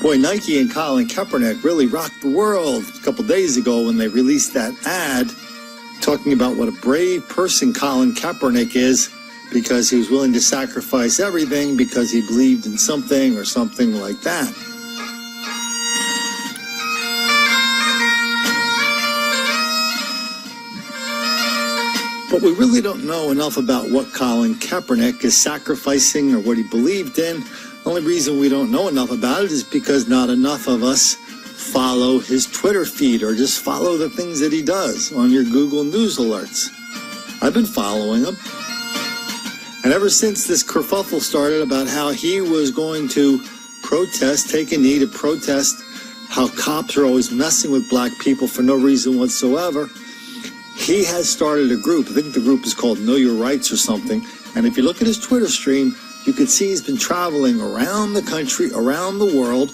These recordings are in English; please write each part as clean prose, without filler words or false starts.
Boy, Nike and Colin Kaepernick really rocked the world a couple days ago when they released that ad talking about what a brave person Colin Kaepernick is because he was willing to sacrifice everything because he believed in something or something like that. But we really don't know enough about what Colin Kaepernick is sacrificing or what he believed in. The only reason we don't know enough about it is because not enough of us follow his Twitter feed or just follow the things that he does on your Google News alerts. I've been following him. And ever since this kerfuffle started about how he was going to protest, take a knee to protest how cops are always messing with black people for no reason whatsoever, he has started a group. I think the group is called Know Your Rights or something. And if you look at his Twitter stream, you can see he's been traveling around the country, around the world,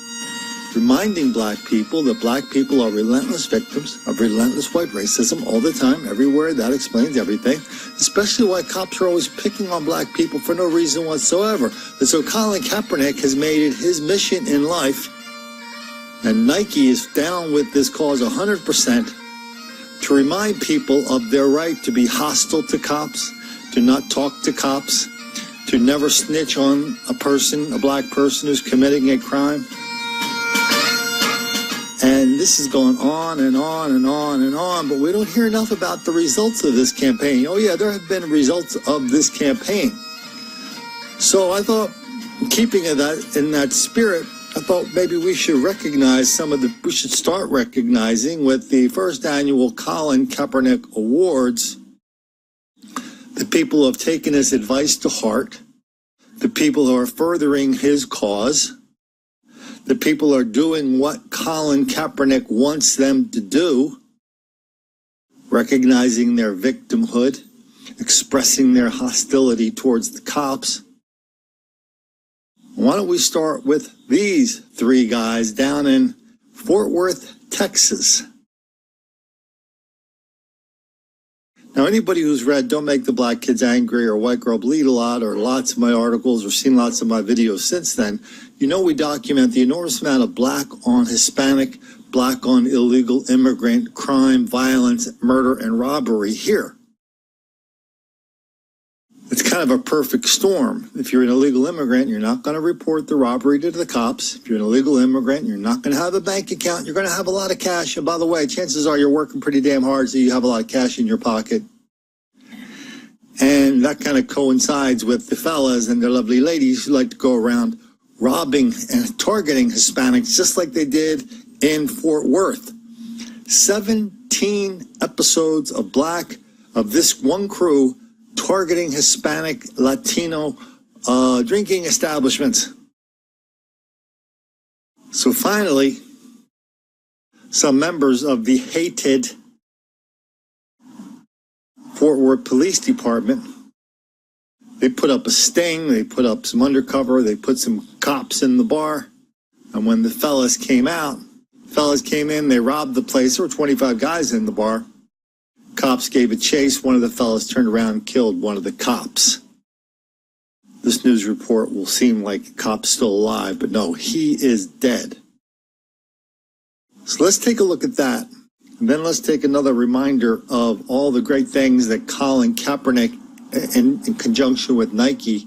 reminding black people that black people are relentless victims of relentless white racism all the time, everywhere. That explains everything, especially why cops are always picking on black people for no reason whatsoever. And so Colin Kaepernick has made it his mission in life, and Nike is down with this cause 100%, to remind people of their right to be hostile to cops, to not talk to cops, to never snitch on a person, a black person who's committing a crime. And this is going on and on and on and on, but we don't hear enough about the results of this campaign. Oh yeah, there have been results of this campaign. So I thought, keeping in that spirit, I thought maybe we should recognize we should start recognizing with the first annual Colin Kaepernick Awards, the people who have taken his advice to heart, the people who are furthering his cause, the people who are doing what Colin Kaepernick wants them to do, recognizing their victimhood, expressing their hostility towards the cops. Why don't we start with these three guys down in Fort Worth, Texas. Now, anybody who's read Don't Make the Black Kids Angry or White Girl Bleed a lot, or lots of my articles, or seen lots of my videos since then, you know we document the enormous amount of black on Hispanic, black on illegal immigrant crime, violence, murder, and robbery here. It's kind of a perfect storm. If you're an illegal immigrant, you're not going to report the robbery to the cops. If you're an illegal immigrant, you're not going to have a bank account. You're going to have a lot of cash. And by the way, chances are you're working pretty damn hard, so you have a lot of cash in your pocket. And that kind of coincides with the fellas and the lovely ladies who like to go around robbing and targeting Hispanics, just like they did in Fort Worth. 17 episodes of this one crew targeting Hispanic, Latino drinking establishments. So finally, some members of the hated Fort Worth Police Department, they put up a sting, they put up some undercover, they put some cops in the bar, and when the fellas came in, they robbed the place. There were 25 guys in the bar. Cops gave a chase. One of the fellas turned around and killed one of the cops. This news report will seem like the cop's still alive, but no, he is dead. So let's take a look at that. And then let's take another reminder of all the great things that Colin Kaepernick, in conjunction with Nike,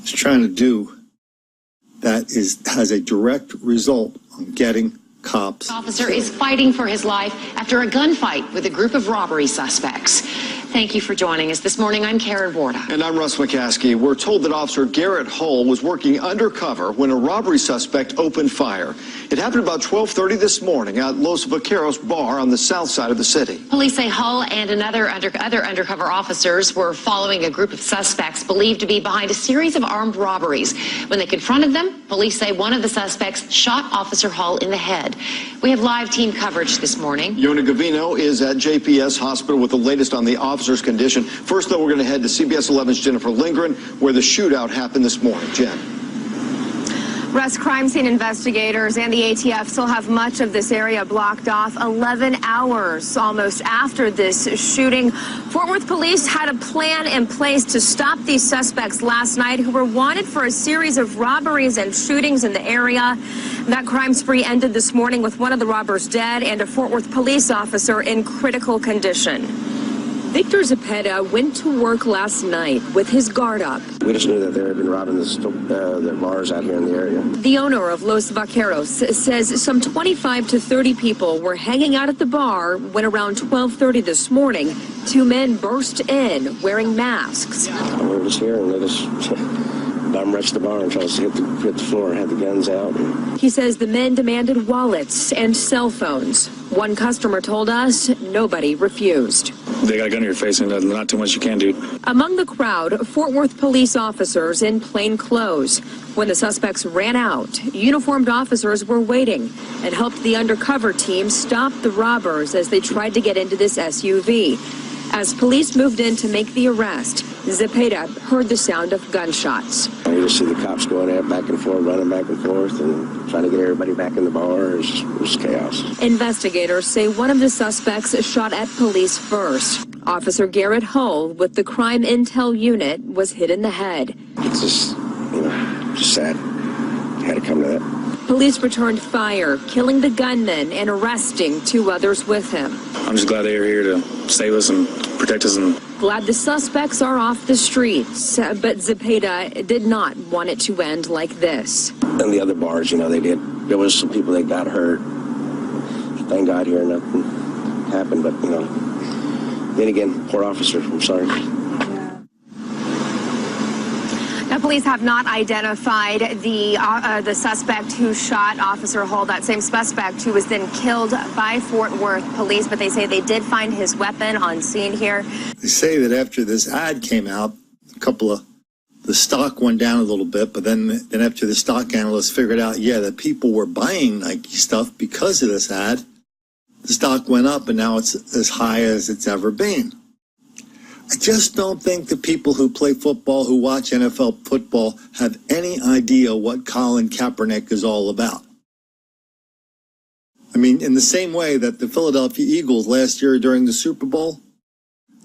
is trying to do that has a direct result on getting cops. Officer is fighting for his life after a gunfight with a group of robbery suspects. Thank you for joining us this morning. I'm Karen Borda. And I'm Russ McCaskey. We're told that Officer Garrett Hull was working undercover when a robbery suspect opened fire. It happened about 12:30 this morning at Los Vaqueros bar on the south side of the city. Police say Hull and other undercover officers were following a group of suspects believed to be behind a series of armed robberies. When they confronted them, police say one of the suspects shot Officer Hull in the head. We have live team coverage this morning. Yona Gavino is at JPS Hospital with the latest on the officer's condition. First, though, we're going to head to CBS 11's Jennifer Lindgren, where the shootout happened this morning. Jen. Russ, crime scene investigators and the ATF still have much of this area blocked off 11 hours almost after this shooting. Fort Worth police had a plan in place to stop these suspects last night who were wanted for a series of robberies and shootings in the area. That crime spree ended this morning with one of the robbers dead and a Fort Worth police officer in critical condition. Victor Zepeda went to work last night with his guard up. We just knew that they had been robbing the bars out here in the area. The owner of Los Vaqueros says some 25 to 30 people were hanging out at the bar when around 12:30 this morning, two men burst in wearing masks. We were just here and they just bum rushed the bar and tried to hit the floor, had the guns out. He says the men demanded wallets and cell phones. One customer told us nobody refused. They got a gun in your face and not too much you can do. Among the crowd, Fort Worth police officers in plain clothes. When the suspects ran out, uniformed officers were waiting and helped the undercover team stop the robbers as they tried to get into this SUV. As police moved in to make the arrest, Zepeda heard the sound of gunshots. You just see the cops going out back and forth, running back and forth, and trying to get everybody back in the bar. It was chaos. Investigators say one of the suspects shot at police first. Officer Garrett Hull with the Crime Intel Unit was hit in the head. It's just, just sad. Had to come to that. Police returned fire, killing the gunman and arresting two others with him. I'm just glad they were here to save us and protect us. And Glad the suspects are off the streets, but Zepeda did not want it to end like this. And the other bars, they did. There was some people that got hurt. Thank God here nothing happened, but, then again, poor officer, I'm sorry. Now, police have not identified the suspect who shot Officer Hull, that same suspect who was then killed by Fort Worth police, but they say they did find his weapon on scene here. They say that after this ad came out, the stock went down a little bit, but then after the stock analysts figured out, that people were buying Nike stuff because of this ad, the stock went up and now it's as high as it's ever been. I just don't think the people who play football, who watch NFL football, have any idea what Colin Kaepernick is all about. I mean, in the same way that the Philadelphia Eagles last year during the Super Bowl,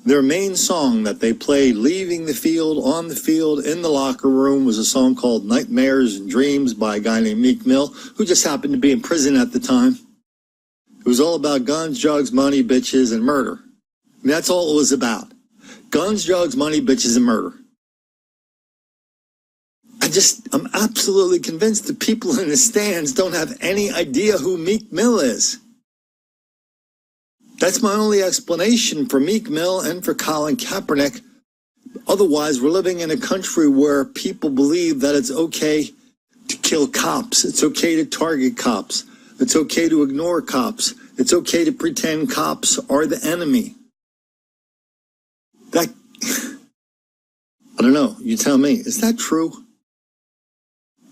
their main song that they played leaving the field, on the field, in the locker room was a song called Nightmares and Dreams by a guy named Meek Mill, who just happened to be in prison at the time. It was all about guns, drugs, money, bitches, and murder. And that's all it was about. Guns, drugs, money, bitches, and murder. I'm absolutely convinced the people in the stands don't have any idea who Meek Mill is. That's my only explanation for Meek Mill and for Colin Kaepernick. Otherwise, we're living in a country where people believe that it's okay to kill cops. It's okay to target cops. It's okay to ignore cops. It's okay to pretend cops are the enemy. I don't know. You tell me. Is that true?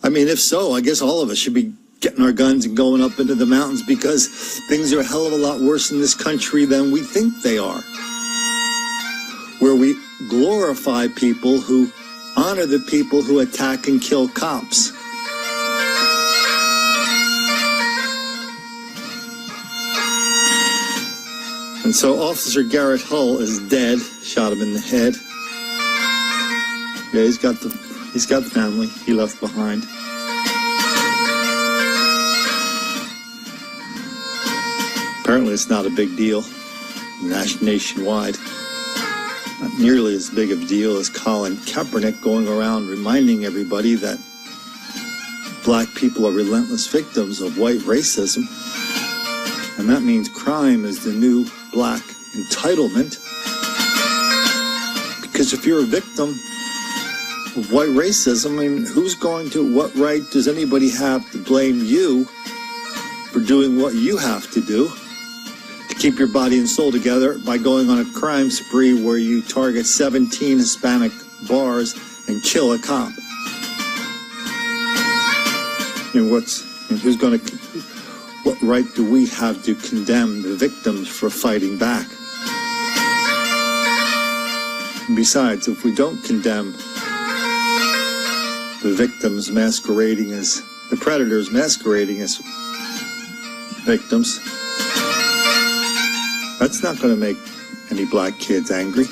I mean, if so, I guess all of us should be getting our guns and going up into the mountains because things are a hell of a lot worse in this country than we think they are. Where we glorify people who honor the people who attack and kill cops. And so Officer Garrett Hull is dead, shot him in the head. Yeah, he's got the family he left behind. Apparently it's not a big deal nationwide. Not nearly as big of a deal as Colin Kaepernick going around reminding everybody that black people are relentless victims of white racism. And that means crime is the new black entitlement. Because if you're a victim of white racism, I mean, what right does anybody have to blame you for doing what you have to do to keep your body and soul together by going on a crime spree where you target 17 Hispanic bars and kill a cop? And what right do we have to condemn the victims for fighting back? And besides, if we don't condemn the victims masquerading as the predators masquerading as victims. That's not going to make any black kids angry.